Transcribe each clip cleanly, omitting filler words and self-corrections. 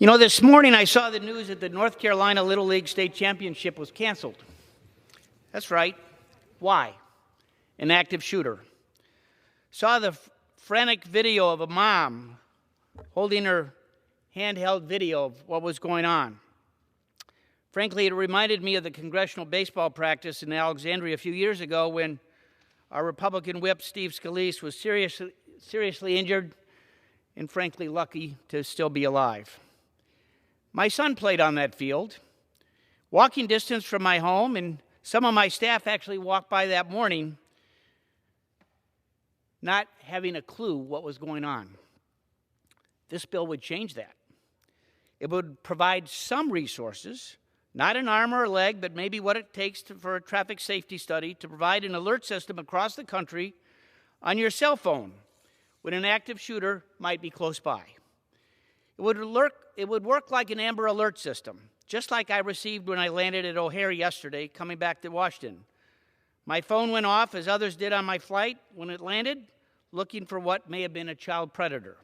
You know, this morning I saw the news that the North Carolina Little League State Championship was canceled. That's right. Why? An active shooter. Saw the frantic video of a mom holding her handheld video of what was going on. Frankly, it reminded me of the congressional baseball practice in Alexandria a few years ago when our Republican whip, Steve Scalise, was seriously injured and frankly lucky to still be alive. My son played on that field, walking distance from my home, and some of my staff actually walked by that morning not having a clue what was going on. This bill would change that. It would provide some resources, not an arm or a leg, but maybe what it takes for a traffic safety study to provide an alert system across the country on your cell phone when an active shooter might be close by. It would work like an Amber Alert system, just like I received when I landed at O'Hare yesterday coming back to Washington. My phone went off, as others did on my flight when it landed, looking for what may have been a child predator.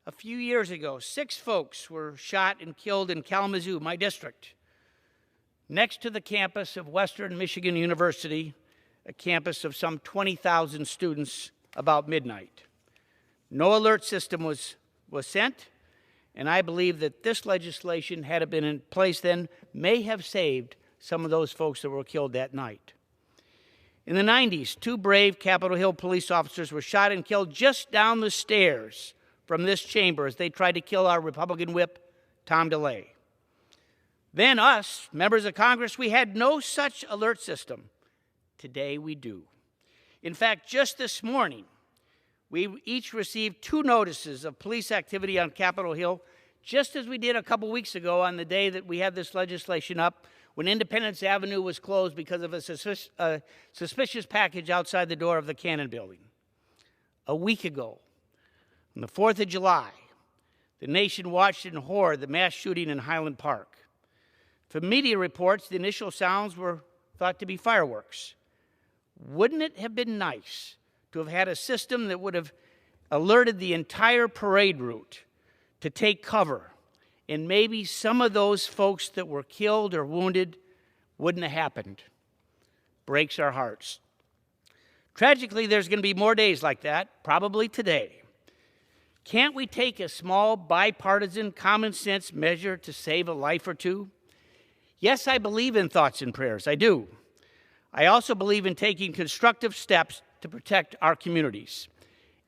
A few years ago, 6 folks were shot and killed in Kalamazoo, my district, next to the campus of Western Michigan University, a campus of some 20,000 students, about midnight. No alert system was sent, and I believe that this legislation, had it been in place then, may have saved some of those folks that were killed that night. In the 90s, 2 brave Capitol Hill police officers were shot and killed just down the stairs from this chamber as they tried to kill our Republican whip, Tom DeLay. Then us, members of Congress, we had no such alert system. Today we do. In fact, just this morning, we each received 2 notices of police activity on Capitol Hill, just as we did a couple weeks ago on the day that we had this legislation up, when Independence Avenue was closed because of a suspicious package outside the door of the Cannon Building. A week ago, on the 4th of July, the nation watched in horror the mass shooting in Highland Park. From media reports, the initial sounds were thought to be fireworks. Wouldn't it have been nice to have had a system that would have alerted the entire parade route to take cover, and maybe some of those folks that were killed or wounded wouldn't have happened? Breaks our hearts. Tragically, there's going to be more days like that, probably today. Can't we take a small, bipartisan, common-sense measure to save a life or two? Yes, I believe in thoughts and prayers. I do. I also believe in taking constructive steps to protect our communities.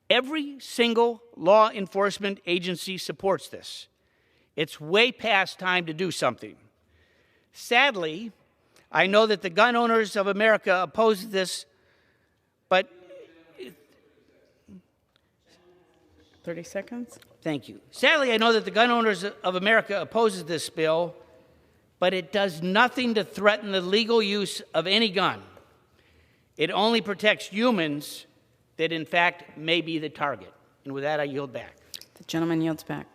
Every single law enforcement agency supports this. It's way past time to do something. Sadly, I know that the gun owners of America oppose this, but 30 seconds. Thank you. Sadly, I know that the gun owners of America opposes this bill, but it does nothing to threaten the legal use of any gun. It only protects humans that, in fact, may be the target. And with that, I yield back. The gentleman yields back.